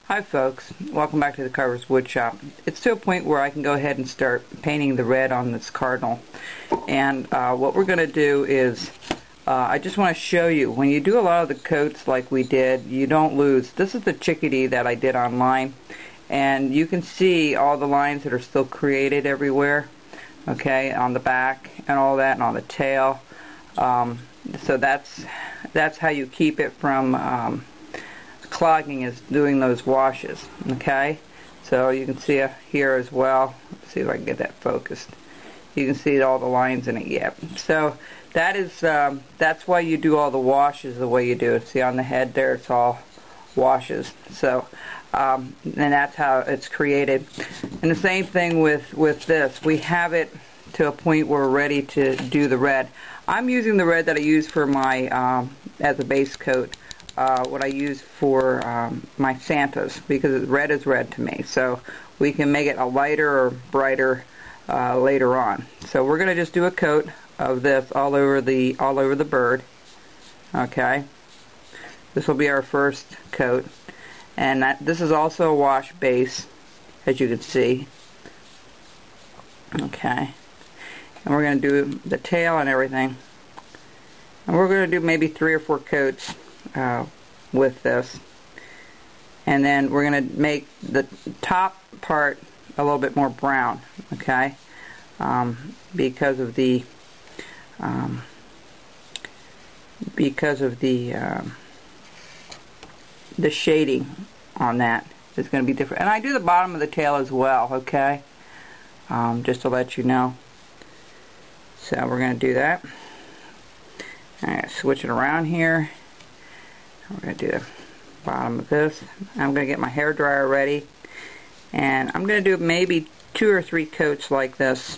Hi folks, welcome back to the Carver's Woodshop. It's to a point where I can go ahead and start painting the red on this Cardinal. And what we're going to do is, I just want to show you, when you do a lot of the coats like we did, you don't lose. This is the chickadee that I did online, and you can see all the lines that are still created everywhere, okay, on the back and all that, and on the tail. So that's how you keep it from clogging, is doing those washes. Okay, so you can see here as well. Let's see if I can get that focused. You can see all the lines in it yet. So that is that's why you do all the washes the way you do it. See on the head there, it's all washes. So and that's how it's created. And the same thing with this. We have it to a point where we're ready to do the red. I'm using the red that I use for my as a base coat. What I use for my Santas, because red is red to me, so we can make it a lighter or brighter later on. So we're going to just do a coat of this all over the bird. Okay, this will be our first coat, and this is also a wash base, as you can see. Okay, and we're going to do the tail and everything, and we're going to do maybe 3 or 4 coats with this, and then we're going to make the top part a little bit more brown, okay, because of the shading on that is going to be different. And I do the bottom of the tail as well, okay, just to let you know. So we're going to do that. I'm going to switch it around here. We're going to do the bottom of this. I'm going to get my hair dryer ready, and I'm going to do maybe 2 or 3 coats like this.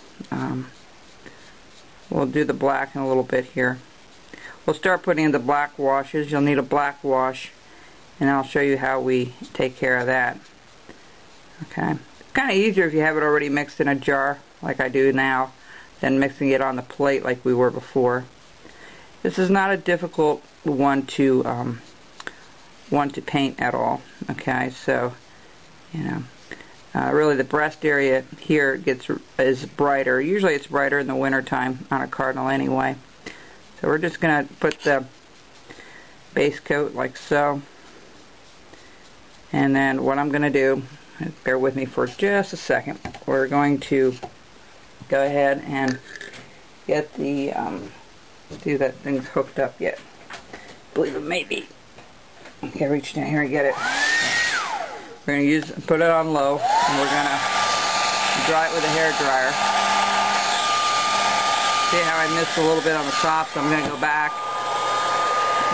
We'll do the black in a little bit here. We'll start putting in the black washes. You'll need a black wash, and I'll show you how we take care of that. Okay, it's kind of easier if you have it already mixed in a jar like I do now than mixing it on the plate like we were before. This is not a difficult one to paint at all. Okay, so you know, really the breast area here is brighter. Usually it's brighter in the winter time on a Cardinal anyway. So we're just going to put the base coat like so, and then what I'm going to do, bear with me for just a second, we're going to go ahead and get the see that thing's hooked up yet. I believe it may be. Okay, reach down here and get it. We're going to put it on low, and we're going to dry it with a hair dryer. See how I missed a little bit on the top, so I'm going to go back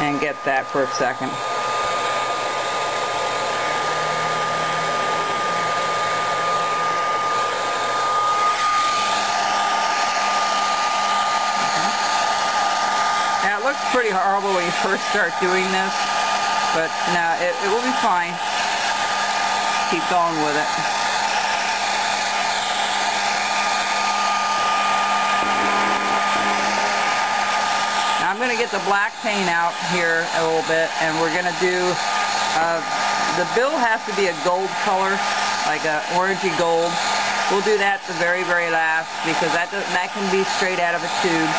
and get that for a second. Now it looks pretty horrible when you first start doing this, but no, it will be fine. Keep going with it. Now I'm going to get the black paint out here a little bit, and we're going to do, the bill has to be a gold color, like a orangey gold. We'll do that the very, very last, because that can be straight out of a tube.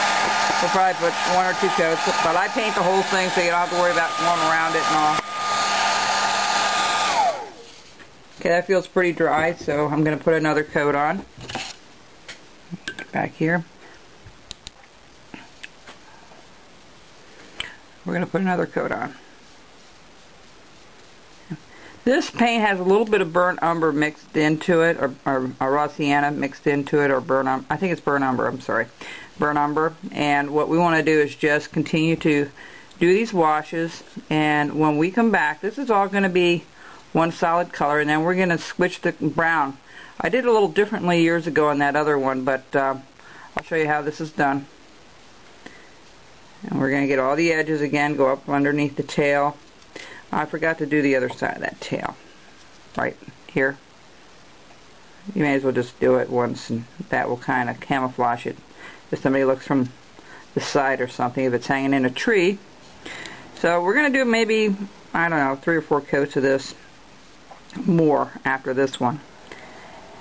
We'll probably put 1 or 2 coats, but I paint the whole thing so you don't have to worry about going around it and all. Okay, that feels pretty dry, so I'm going to put another coat on. Back here. We're going to put another coat on. This paint has a little bit of burnt umber mixed into it, or raw sienna mixed into it, or burnt umber. I think it's burnt umber, I'm sorry. Burnt umber. And what we want to do is just continue to do these washes, and when we come back, this is all going to be one solid color, and then we're going to switch to brown. I did it a little differently years ago on that other one, but I'll show you how this is done. And we're going to get all the edges again, go up underneath the tail. I forgot to do the other side of that tail, right here. You may as well just do it once, and that will kind of camouflage it if somebody looks from the side or something, if it's hanging in a tree. So we're going to do maybe, I don't know, 3 or 4 coats of this. more after this one.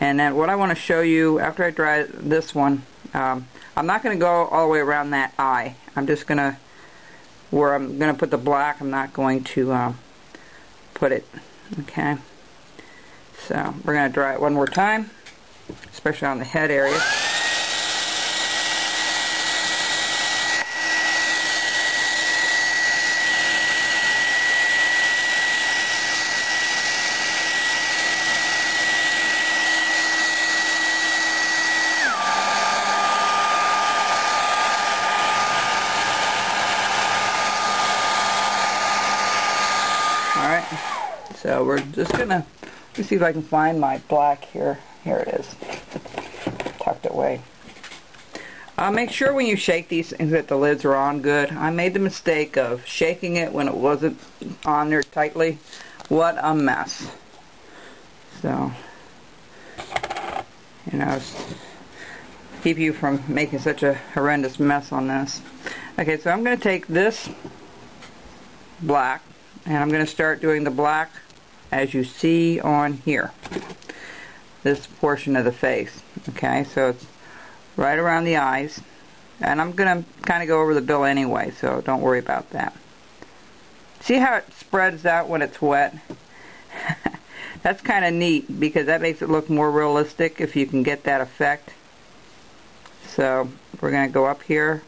And then what I want to show you after I dry this one, I'm not going to go all the way around that eye. I'm just going to, where I'm going to put the black, I'm not going to put it. Okay. So we're going to dry it one more time, especially on the head area. Alright, so we're just gonna, let's see if I can find my black here. Here it is, tucked away. Make sure when you shake these things that the lids are on good. I made the mistake of shaking it when it wasn't on there tightly. What a mess. So, you know, keep you from making such a horrendous mess on this. Okay, so I'm going to take this black, and I'm going to start doing the black as you see on here, this portion of the face. Okay, so it's right around the eyes, and I'm going to kind of go over the bill anyway, so don't worry about that. See how it spreads out when it's wet? That's kind of neat because that makes it look more realistic if you can get that effect. So we're going to go up here,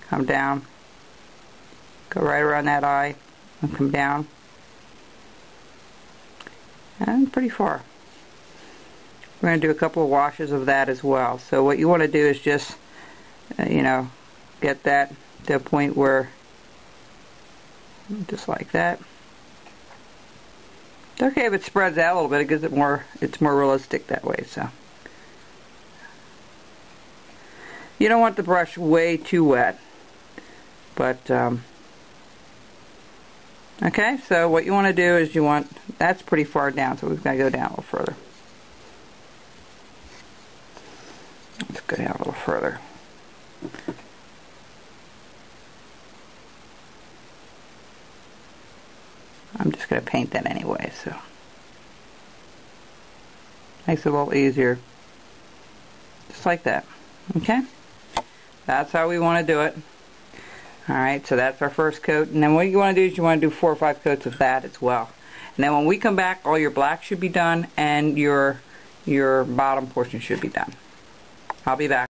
come down, go right around that eye, and come down, and pretty far. We're going to do a couple of washes of that as well. So what you want to do is just, you know, get that to a point where, just like that. It's okay if it spreads out a little bit. It gives it more, it's more realistic that way. So you don't want the brush way too wet, but okay, so what you want to do is you want, that's pretty far down, so we've got to go down a little further. Let's go down a little further. I'm just going to paint that anyway, so makes it a little easier. Just like that. Okay? That's how we want to do it. Alright, so that's our first coat, and then what you want to do is you want to do 4 or 5 coats of that as well. And then when we come back, all your black should be done and your bottom portion should be done. I'll be back.